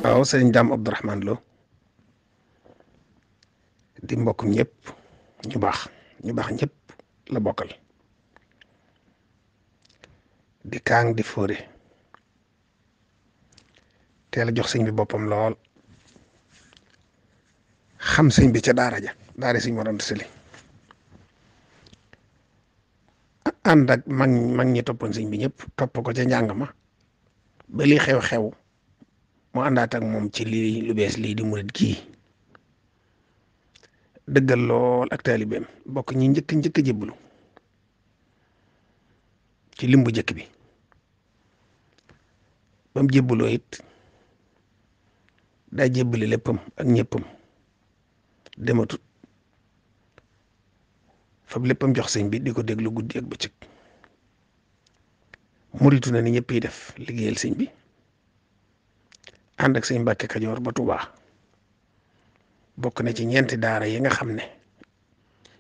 waaw sëriñ Daam Abdourahmane Lo di mbokkum ñëpp ñu baax ñëpp la bokkal di kaang di fóore teel a jox sëñ bi boppam lool xam sëñ bi ca daara sëñ Mor Anta Sali ànd ak mag ñi toppoon sëñ bi ñëpp topp ko ca njàng ma ba li xew-xew mu àndaat ak moom ci lii lu bees lii di murit kii dëggal lool ak taalibeem bokk ñi njëkk a jébbalu ci limbu njëkk bi ba mu jébbaloo it daa jébbali léppam ak ñëppam dematut fab léppam jox sëñ bi di ko déglu guddi ak bëccëg muritu na ni ñëpp yi def liggéeyal sëñ bi ànd ak sëñ Mbàkke Kajoor ba Tuubaa bokk na ci ñeenti daara yi nga xam ne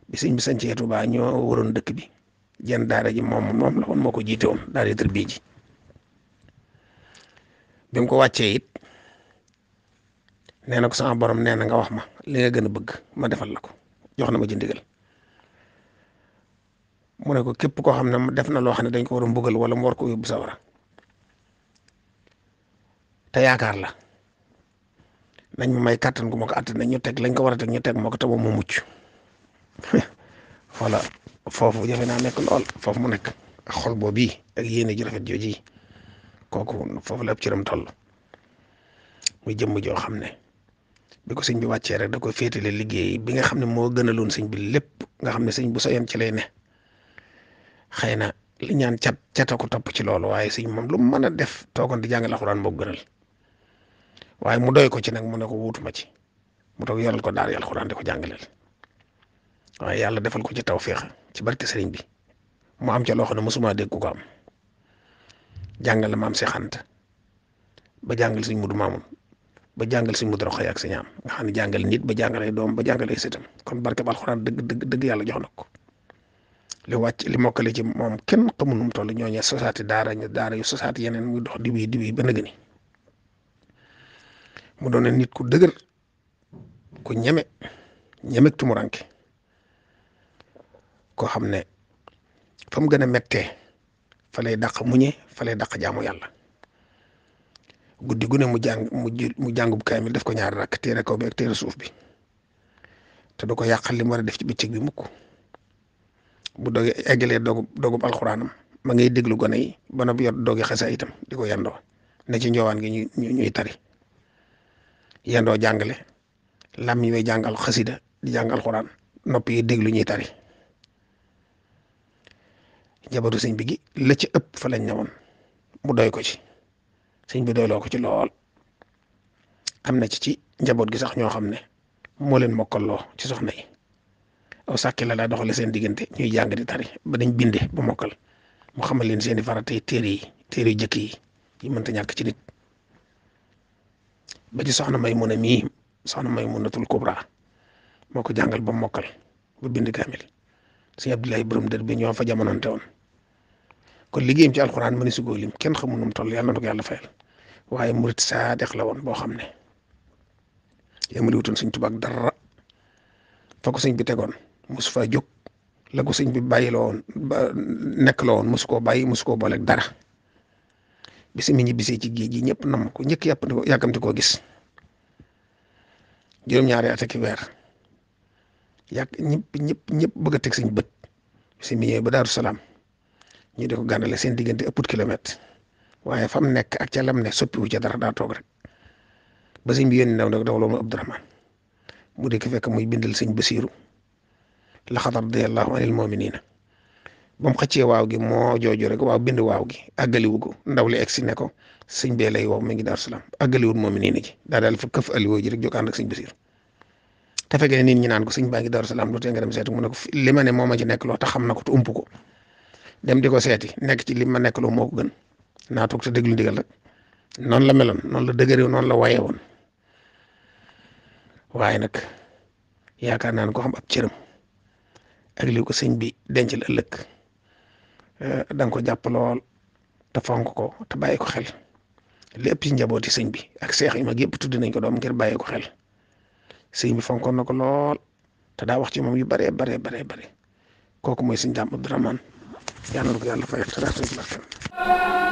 bi sëñ bi sañcee Tuubaa ñoo waroon dëkk bi jenn daara ji moom la woon moo ko jiite woon daara tërbiye ji bi mu ko wàccee it nee na ko sama borom nee na nga wax ma li nga gën a bëgg ma defal la ko jox na ma ci ndigal mu ne ko képp koo xam ne def na loo xam ne dañ ko war a mbugal wala mu war ko yóbbu sawara te yaakaar la nañ ma may kàttan gu ma ko àttan ñu teg lañ ko war a teg ñu teg moo ko te moom mu mucc voilà foofu jafe naa nekk lool foofu mu nekk ak xol boobu ak yéene ju rafet jooji kooku foofu la ab cëram toll muy jëmm joo xam ne bi ko sëñ bi wàccee rek da ko féetale liggéey bi nga xam ne moo gënaloon sëñ bi lépp nga xam ne sëñ bu soyoon ci lay ne xëy na li ñaan cata ko topp ci loolu waaye sëñ moom lu mu mën a def toogoon di jàngal alxuraan moo gënal waaye mu doy ko ci nag mu ne ko wuutuma ci mu toog yoral ko daara alxuraan di ko jàngaleel waaye yàlla defal ko ci tawféex ci barke sëriñ bi mu am ca loo xam ne mosuma dégg ku ko am jàngal maam Seex Anta ba jàngal sëñ Mudu Maamun ba jàngal sëñ Mudu Roxaya ak sëñ Am nga xam ne jàngal nit ba jàngal ay doom ba jàngal ay sëtam kon barke ba alxuraan dëgg yàlla jox na ko li mokkale ci moom kenn xamul nu mu toll ñooñu sosaati daara yu sosaati yeneen muy dox diwi ba nëgëni mu doon nit ku dëgër ku ñeme tumuranke koo xam ne fa mu gën a méttee fa lay dàq muñe fa lay dàq jaamu yàlla guddi gu ne mu jàngub kaamil def ko ñaari rakk téere kaw bi ak téere suuf bi te du ko yàqal li mu war a def ci bëccëg bi mukk bu doge eggalee dogub alxuraanam ma ngay déglu gone yi ba na yor doge xasa itam di ko yendoo ne ci njoowaan gi ñuy tari yendoo jàngale lam yi may jàngal xasida di jàng alxuraan noppi yi déglu ñuy tari njabootu sëñ bi gi la ci ëpp fa lañ ñëwoon mu doy ko ci sëñ bi doyloo ko ci lool am na ci njaboot gi sax ñoo xam ne moo leen mokkaloo ci soxna yi aw sàkki la daa doxale seen diggante ñuy jàng di tari ba dañ binde ba mokkal mu xamal leen seeni faratay téere yu jëkk yi mënta ñàkk ci nit ba ci soxna Maymuna mii soxna Maymunatul Kubra moo ko jàngal ba mokkal ba bind kaamil sëñ Abdoulaye borom dër bi ñoo fa jamononte woon kon liggéeyam ci alxuraan mëni su góor lim kenn xamul nu mu toll yàlla na ko yàlla fayal waaye murit saadex la woon boo xam ne yemali wutoon sëñ Tuubaa ak dara fa ko sëñ bi tegoon mosu faa jóg la ko sëñ bi bàyyi la woon nekk la woon mosu koo bàyyi mosu koo booleeg dara bisi mi ñibbisee ci géej gi ñëpp nam ko ñëkk yàkkamti koo gis juróom-ñaari at ak weer ñëpp bëgg a teg sëñ bët bisi mi ñëwee ba Daaru Salaam ñu di ko gàndale seen diggante ëpput kilomètre waaye fa mu nekk ak ca lam ne soppiwu ca dara daa toog rek ba sëñ bi yónni ndaw nag dawloo ma Abdourahmane mu di ko fekk muy bindal sëñ Basiiru laqad radiyallaahu anil mu'miniina ba mu xëccee waaw gi moo jooju rek waaw bind waaw gi àggaliwu ko ndaw li egsi ne ko sëñ bee lay woo mi ngi Daaru Salaam àggaliwul mu'miniina ji daal fa këf aliwoo ji rek jóg ànd ak sëñ Basiiru te fekkee nit ñi naan ko sëñ baa ngi Daaru Salaam lu tee nga dem seeti mu ne ko li ma ne moo ma ci nekk loo tax xam na ko te ump ko dem di ko seeti nekk ci li ma nekk loo moo ko gën naa toog te déglu ndigal rek noonu la meloon noonu la dëgërew noonu la waye woon waaye nag yaakaar naa ne ko xam ab cëram ak li ko sëñ bi dencal ëllëg da nga ko jàpp lool te fonk ko te bàyyi ko xel lépp ci njabooti sëñ bi ak seex yi mag yëpp tudd nañ ko doom ngir bàyyee ko xel sëñ bi fonkoon na ko lool te daa wax ci moom yu baree bare kooku mooy sëñ Daam Abdourahmane yàlla na ko yàlla fayal te daa